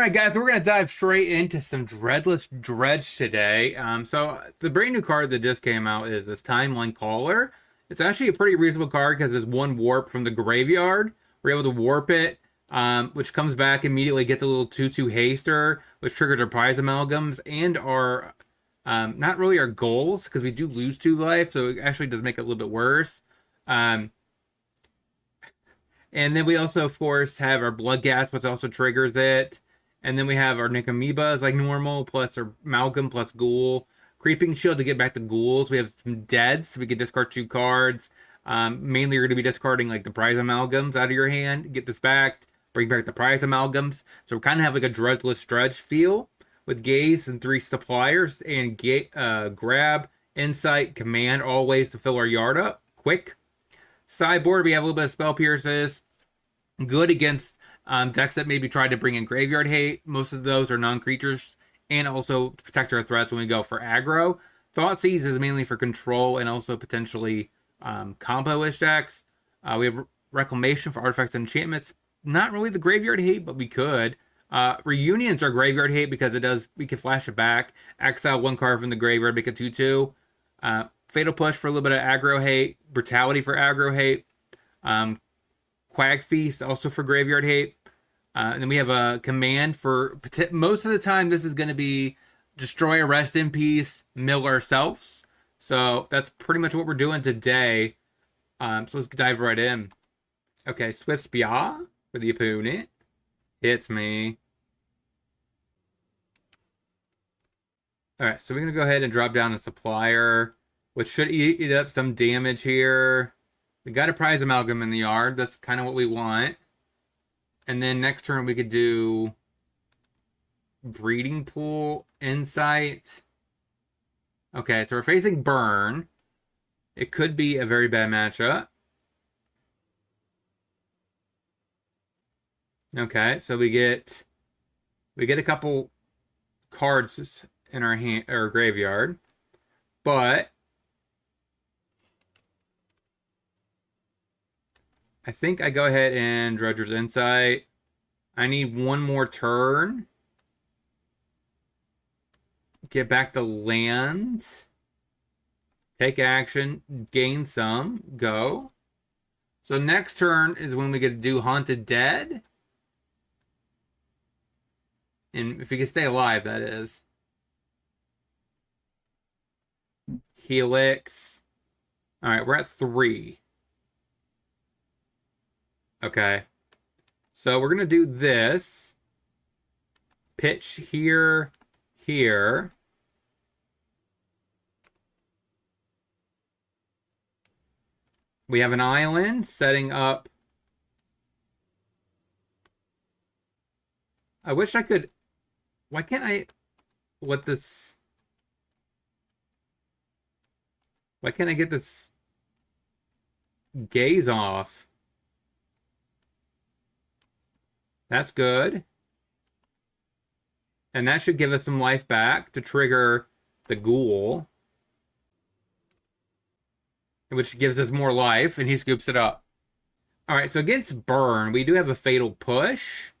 right, guys, we're gonna dive straight into some Dreadless Dredge today. So the brand new card that just came out is this Timeline Caller. It's actually a pretty reasonable card because it's one warp from the graveyard. We're able to warp it, which comes back immediately, gets a little 2/2 haster, which triggers our prize amalgams and our not really our goals because we do lose 2 life, so it actually does make it a little bit worse. Um, and then we also, of course, have our Blood Gas, which also triggers it. And then we have our Nick Amoebas like normal, plus our Malcolm, plus Ghoul. Creeping Shield to get back the Ghouls. We have some Deads, so we can discard 2 cards. Mainly, you're going to be discarding like the Prize Amalgams out of your hand. Get this back, bring back the Prize Amalgams. So we kind of have like a Dreadless Dredge feel with Gaze and 3 suppliers and Grab, Insight, Command, all ways to fill our yard up quick. Sideboard, we have a little bit of Spell Pierces. Good against decks that maybe try to bring in Graveyard Hate. Most of those are non-creatures. And also protect our threats when we go for aggro. Thoughtseize is mainly for control and also potentially combo-ish decks. We have Reclamation for artifacts and enchantments. Not really the Graveyard Hate, but we could. Reunions are Graveyard Hate because we can flash it back. Exile 1 card from the graveyard, make it 2/2. Fatal Push for a little bit of aggro hate. Brutality for aggro hate. Quag Feast also for graveyard hate. And then we have a command for most of the time. This is going to be destroy a rest in peace, mill ourselves. So that's pretty much what we're doing today. So let's dive right in. Okay, Swift Spia for the opponent. Hits me. All right, so we're going to go ahead and drop down a supplier, which should eat up some damage here. We got a Prize Amalgam in the yard. That's kind of what we want. And then next turn we could do Breeding Pool, Insight. Okay, so we're facing Burn. It could be a very bad matchup. Okay, so we get a couple cards in our hand or graveyard, but I think I go ahead and Dredger's Insight. I need one more turn. Get back the land. Take action. Gain some. Go. So next turn is when we get to do Haunted Dead. And if we can stay alive, that is. Helix. Alright, we're at 3. Okay. So we're going to do this. Pitch here, here. We have an island setting up. I wish I could. Why can't I let this? Why can't I get this Gaze off? That's good. And that should give us some life back to trigger the Ghoul, which gives us more life, and he scoops it up. All right, so against Burn, we do have a Fatal Push.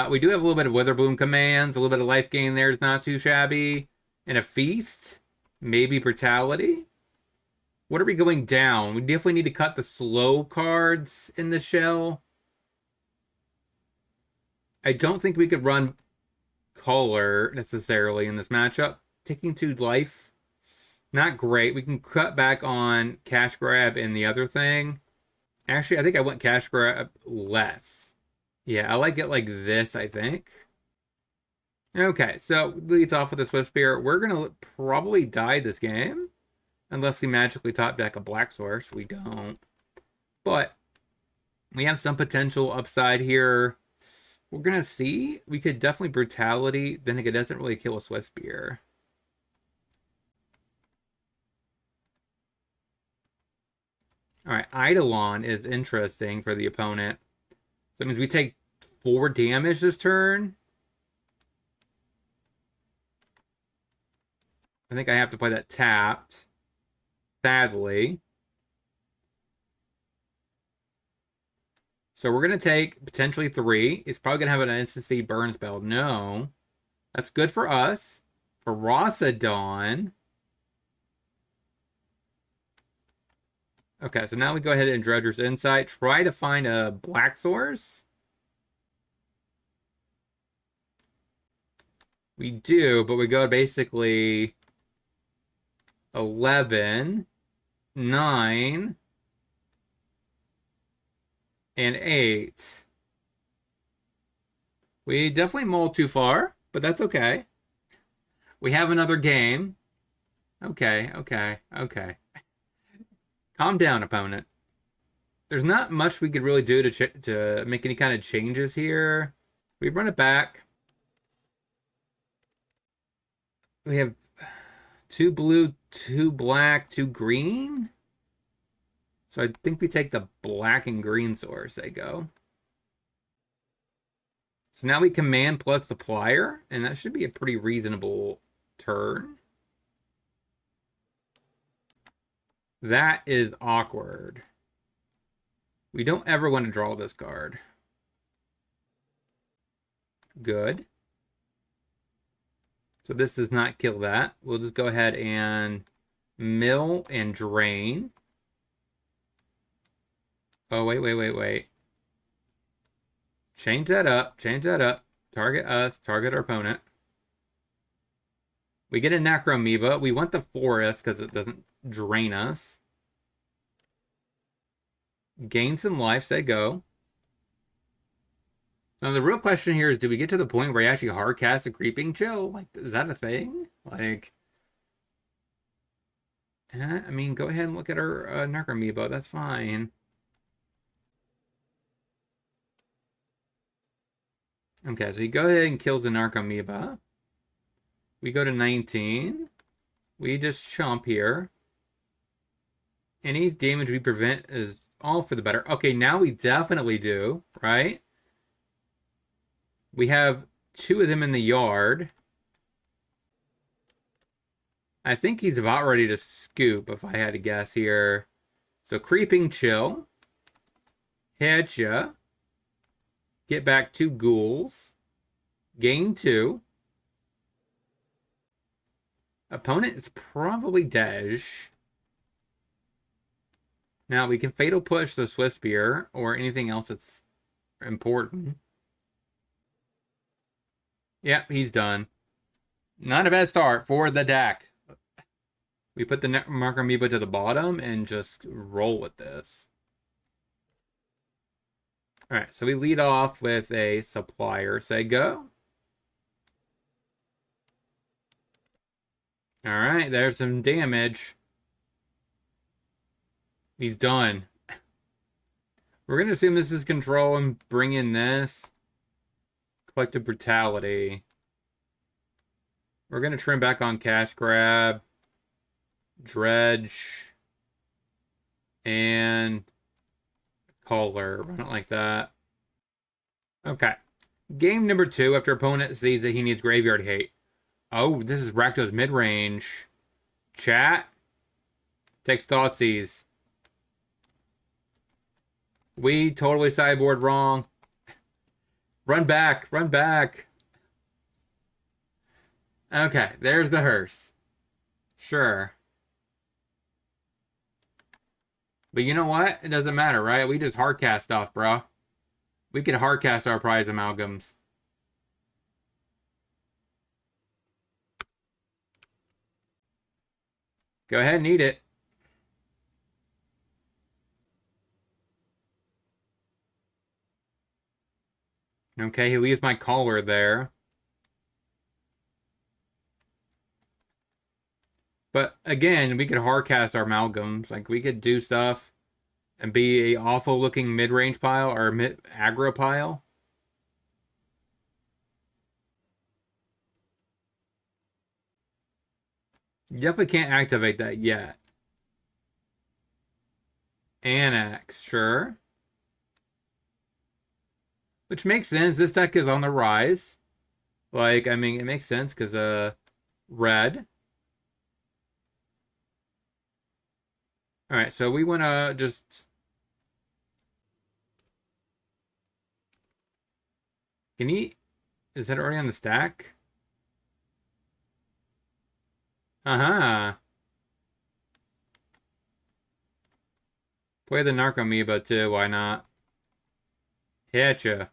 We do have a little bit of Witherbloom commands. A little bit of life gain there is not too shabby. And a Feast. Maybe Brutality. What are we going down? We definitely need to cut the slow cards in the shell. I don't think we could run Caller necessarily in this matchup. Taking 2 life. Not great. We can cut back on Cash Grab and the other thing. Actually, I think I want Cash Grab less. Yeah, I like it like this, I think. Okay, so leads off with the Swift Spear. We're going to probably die this game. Unless we magically top deck a Black Source. We don't. But we have some potential upside here. We're going to see. We could definitely Brutality. Then it doesn't really kill a Swift Spear. Alright, Eidolon is interesting for the opponent. So that means we take 4 damage this turn. I think I have to play that tapped. Sadly. So we're going to take potentially 3. It's probably going to have an instant speed burn spell. No. That's good for us. For Rossadon. Okay, so now we go ahead and Dredger's Insight. Try to find a black source. We do, but we go basically 11, 9, and 8. We definitely mulled too far, but that's okay. We have another game. Okay. Calm down, opponent. There's not much we could really do to make any kind of changes here. We run it back. We have 2 blue, 2 black, 2 green. So I think we take the black and green source, they go. So now we command plus supplier, and that should be a pretty reasonable turn. That is awkward. We don't ever want to draw this card. Good. So this does not kill that. We'll just go ahead and mill and drain. Oh, wait. Change that up. Target us, target our opponent. We get a Necroamoeba. We want the forest because it doesn't drain us. Gain some life, say go. Now the real question here is, do we get to the point where you actually hard cast a Creeping Chill? Like, is that a thing? Like, I mean, go ahead and look at our Necroamoeba. That's fine. Okay, so he go ahead and kills the Necroamoeba. We go to 19. We just chomp here. Any damage we prevent is all for the better. Okay, now we definitely do, right? We have 2 of them in the yard. I think he's about ready to scoop, if I had to guess here. So Creeping Chill. Hit ya. Get back 2 ghouls. Gain 2. Opponent is probably Dredge. Now we can Fatal Push the Swift Spear or anything else that's important. Yep, he's done. Not a bad start for the deck. We put the Necroamoeba to the bottom and just roll with this. Alright, so we lead off with a supplier. Say go. Alright, there's some damage. He's done. We're going to assume this is control and bring in this. Collective Brutality. We're going to trim back on Cash Grab. Dredge. And Color. Run it like that. Okay. Game number 2 after opponent sees that he needs Graveyard Hate. Oh, this is Rakdos mid-range. Chat. Takes Thoughtseize. We totally sideboard wrong. Run back. Okay, there's the hearse. Sure. But you know what? It doesn't matter, right? We just hardcast stuff, bro. We can hardcast our prize amalgams. Go ahead and eat it. Okay, he leaves my collar there. But again, we could hardcast our amalgams. Like, we could do stuff and be a awful looking mid-range pile or mid-aggro pile. You definitely can't activate that yet. Annex, sure. Which makes sense. This deck is on the rise. Like, I mean, it makes sense because, red. Alright, so we want to just... Can he? Is that already on the stack? Uh-huh. Play the Narcomoeba too, why not? Hitcha.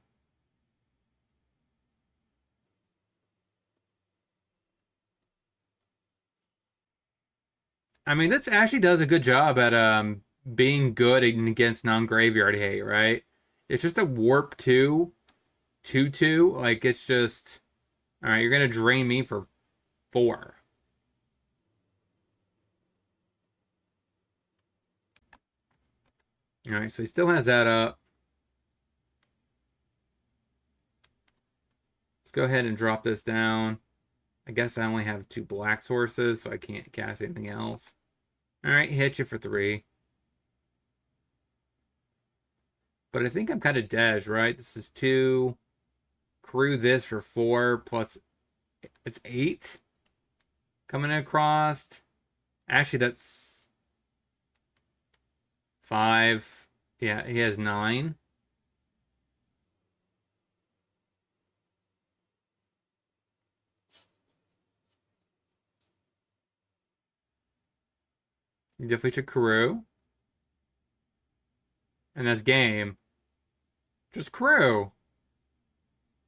I mean, this actually does a good job at being good against non-graveyard hate, right? It's just a warp 2/2/2. Like it's just all right, you're gonna drain me for 4. All right, so he still has that up. Let's go ahead and drop this down. I guess I only have 2 black sources, so I can't cast anything else. All right, hit you for 3. But I think I'm kind of dead, right? This is 2. Crew this for 4 plus it's 8 coming across. Actually, that's 5. Yeah, he has 9. You definitely should crew. And that's game. Just crew.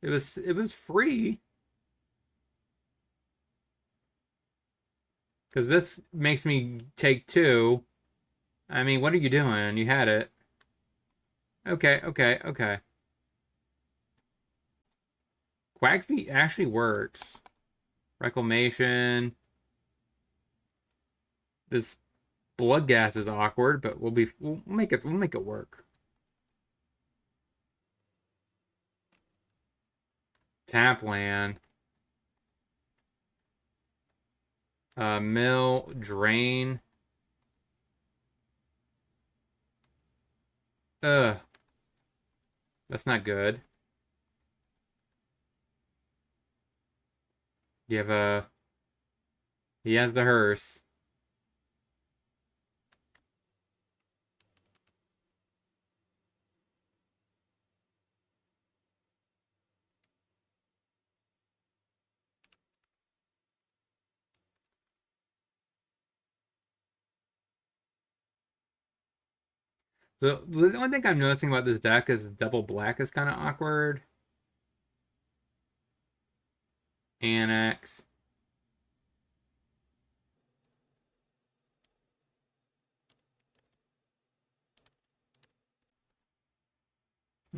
It was free. Because this makes me take 2. I mean, what are you doing? You had it. Okay, okay, okay. Quack feet actually works. Reclamation. This blood gas is awkward, but we'll make it work. Tap land. Mill, drain. Ugh, that's not good. You have a. He has the hearse. The only thing I'm noticing about this deck is double black is kind of awkward. Annex.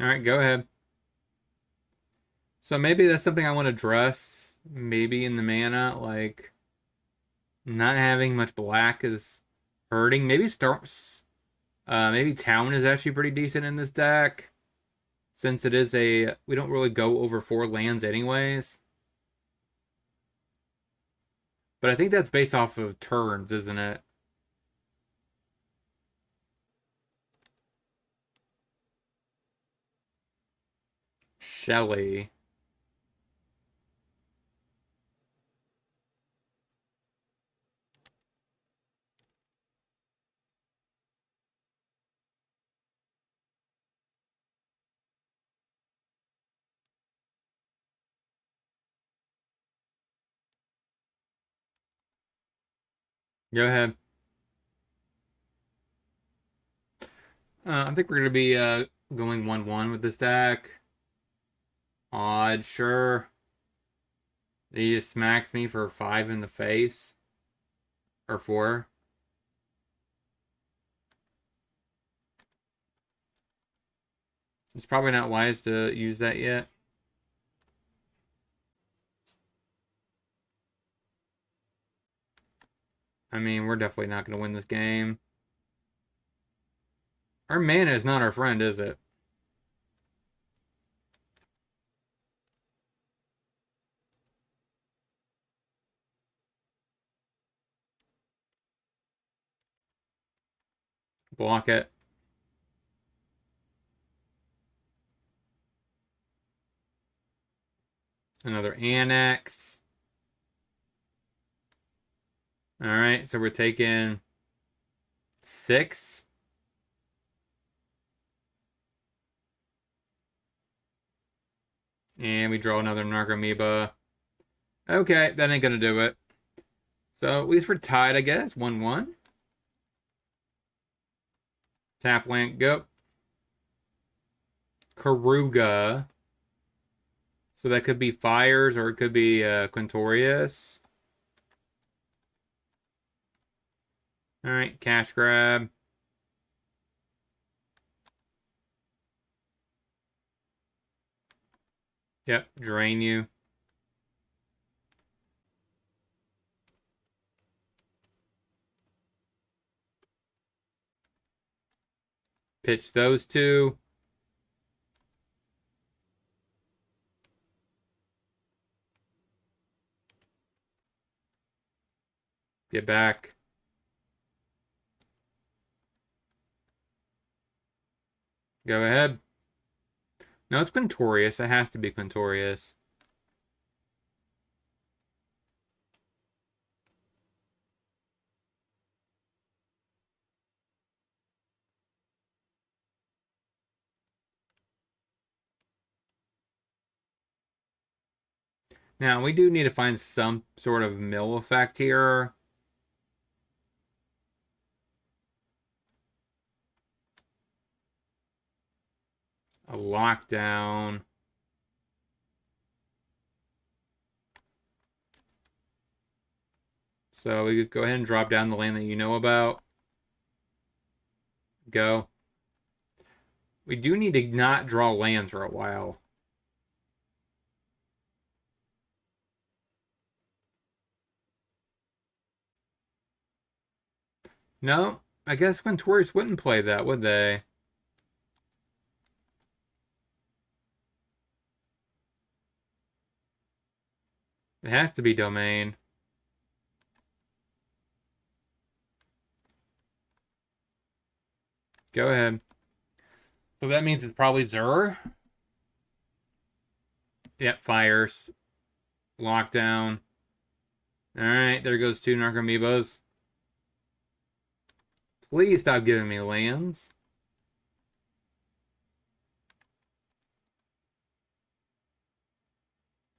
All right, go ahead. So maybe that's something I want to address. Maybe in the mana, like not having much black is hurting. Maybe starts. Maybe town is actually pretty decent in this deck, since it is a we don't really go over 4 lands anyways. But I think that's based off of turns, isn't it? Shelly. Go ahead. I think we're gonna be going 1/1 with this deck. Odd, sure. He just smacks me for 5 in the face. Or 4. It's probably not wise to use that yet. I mean, we're definitely not gonna win this game. Our mana is not our friend, is it? Block it. Another annex. All right, so we're taking 6. And we draw another Narcomoeba. Okay, that ain't gonna do it. So at least we're tied, I guess. 1-1. Tap land, go. Karuga. So that could be Fires or it could be Quintorius. Alright, cash grab. Yep, drain you. Pitch those two. Get back. Go ahead. No, it's Quintorius. It has to be Quintorius. Now, we do need to find some sort of mill effect here. A lockdown. So we could go ahead and drop down the land that you know about. Go. We do need to not draw lands for a while. No, I guess Quintorius wouldn't play that, would they? It has to be domain. Go ahead. So that means it's probably Zur. Yep, Fires. Lockdown. Alright, there goes two Narcomoebas. Please stop giving me lands.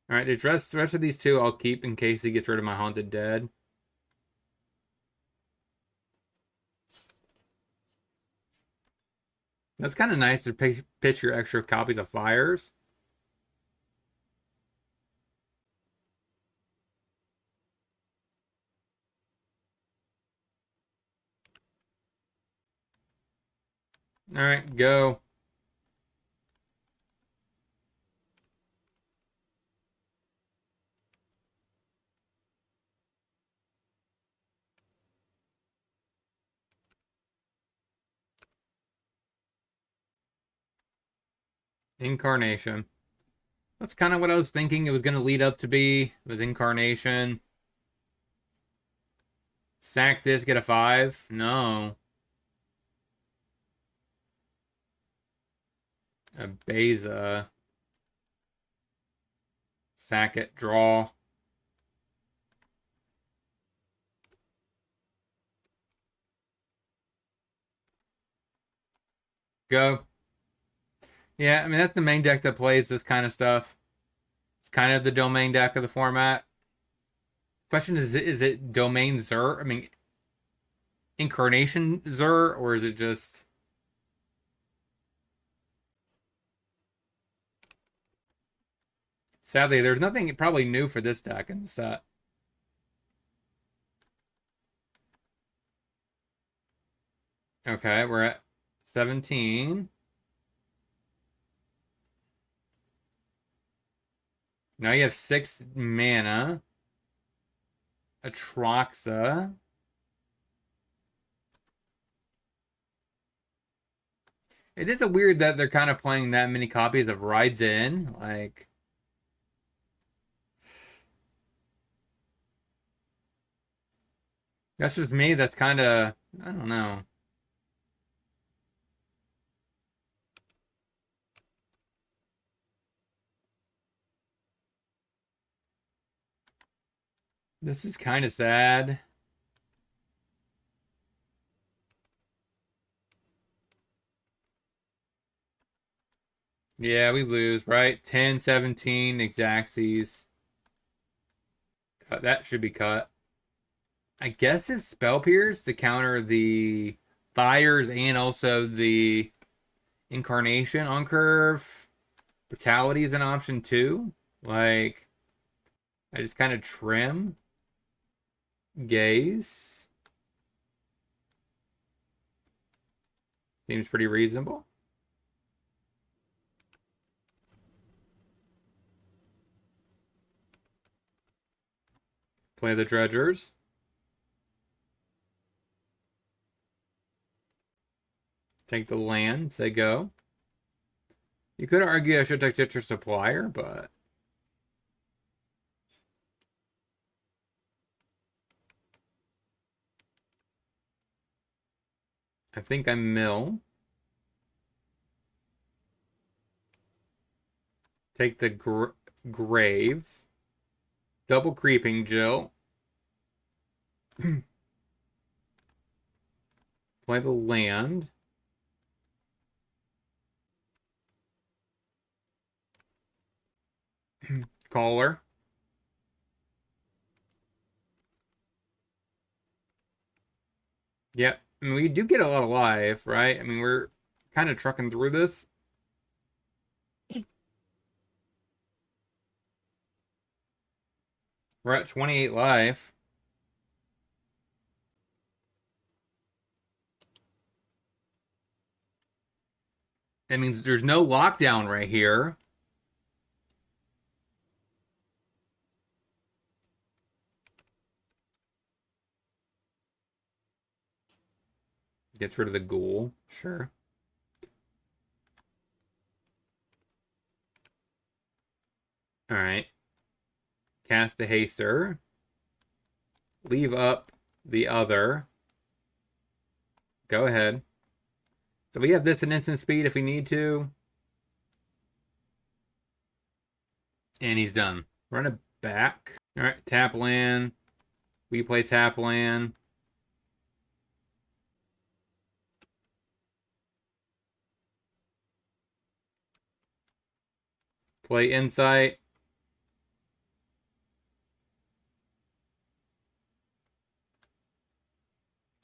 Alright, the rest of these two I'll keep in case he gets rid of my Haunted Dead. That's kind of nice to pitch your extra copies of Fires. Alright, go. Incarnation. That's kind of what I was thinking it was going to lead up to be. It was Incarnation. Sack this, get a 5? No. A Beza. Sack it, draw. Go. Yeah, I mean, that's the main deck that plays this kind of stuff. It's kind of the domain deck of the format. Question is it domain Zur? I mean, Incarnation Zur, or is it just... Sadly, there's nothing probably new for this deck in the set. Okay, we're at 17. Now you have 6 mana. Atroxa. It is a weird that they're kind of playing that many copies of Rides In. Like, that's just me. That's kind of, I don't know. This is kind of sad. Yeah, we lose, right? 10, 17, Exacxies. Cut. That should be cut. I guess it's Spell Pierce to counter the Fires and also the Incarnation on curve. Brutality is an option too. Like, I just kind of trim. Gaze. Seems pretty reasonable. Play the Dredgers. Take the land. Say go. You could argue I should take Tetra Supplier, but I think I'm mill. Take the grave. Double creeping Jill. Play the land. Caller. Yep. I mean, we do get a lot of life, right? I mean, we're kind of trucking through this. We're at 28 life. That means there's no lockdown right here. Gets rid of the ghoul. Sure. All right. Cast the Haster. Leave up the other. Go ahead. So we have this in instant speed if we need to. And he's done. Run it back. All right, tap land. We play tap land. Play insight.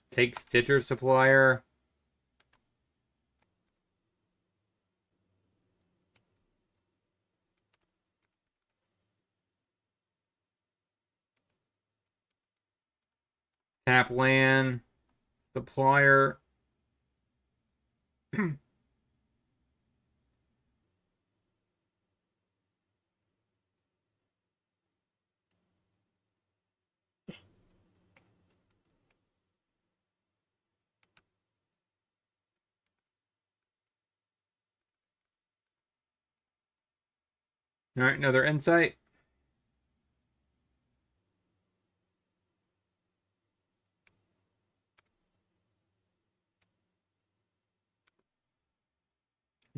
Take Stitcher Supplier. Tap land. Supplier. All right, another insight.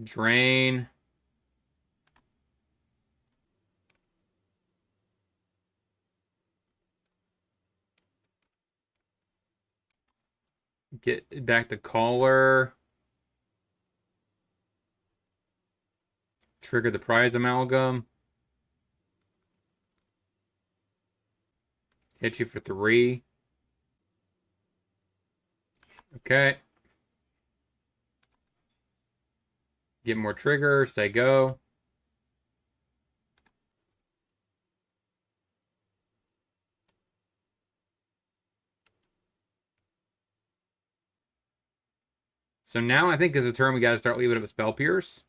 Drain. Get back the caller. Trigger the prize amalgam. Hit you for 3. Okay. Get more trigger. Say go. So now I think as a turn we got to start leaving up a Spell Pierce.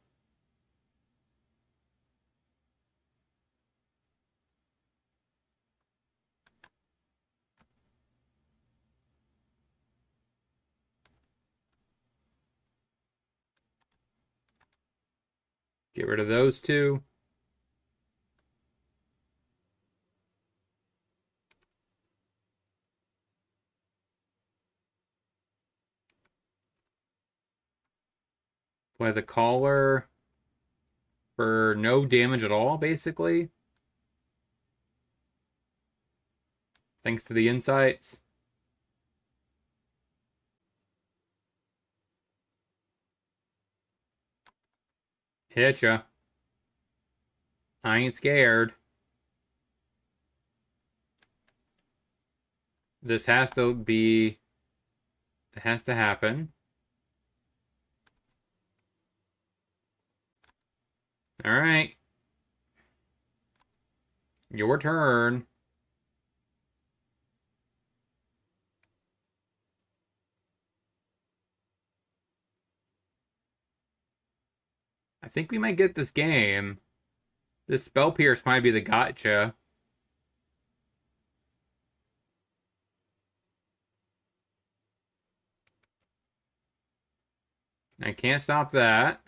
Get rid of those two. Play the caller for no damage at all, basically. Thanks to the insights. Hit ya. I ain't scared. This has to be. It has to happen. All right. Your turn. I think we might get this game. This Spell Pierce might be the gotcha. I can't stop that.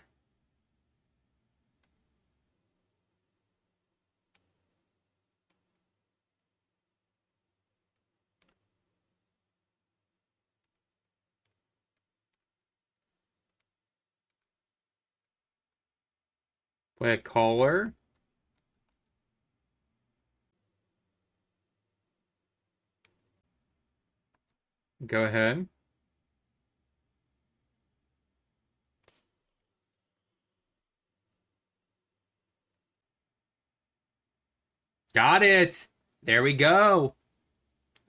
Play a caller. Go ahead. Got it. There we go.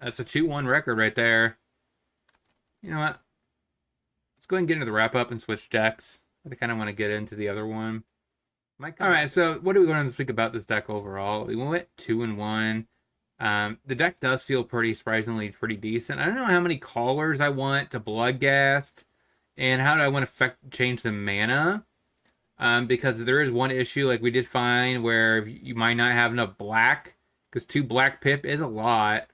That's a 2-1 record right there. You know what? Let's go ahead and get into the wrap up and switch decks. I kind of want to get into the other one. All right, so what are we going to speak about this deck overall? We went 2-1. The deck does feel pretty surprisingly pretty decent. I don't know how many callers I want to Bloodghast, and how do I want to change the mana. Because there is one issue, like we did find, where you might not have enough black, because 2 black pip is a lot.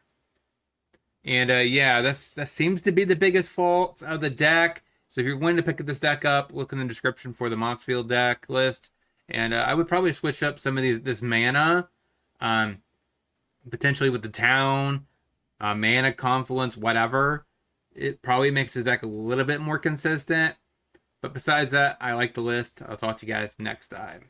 And yeah, that seems to be the biggest fault of the deck. So if you're wanting to pick this deck up, look in the description for the Moxfield deck list. And I would probably switch up some of this mana, potentially with the town, mana confluence, whatever. It probably makes the deck a little bit more consistent. But besides that, I like the list. I'll talk to you guys next time.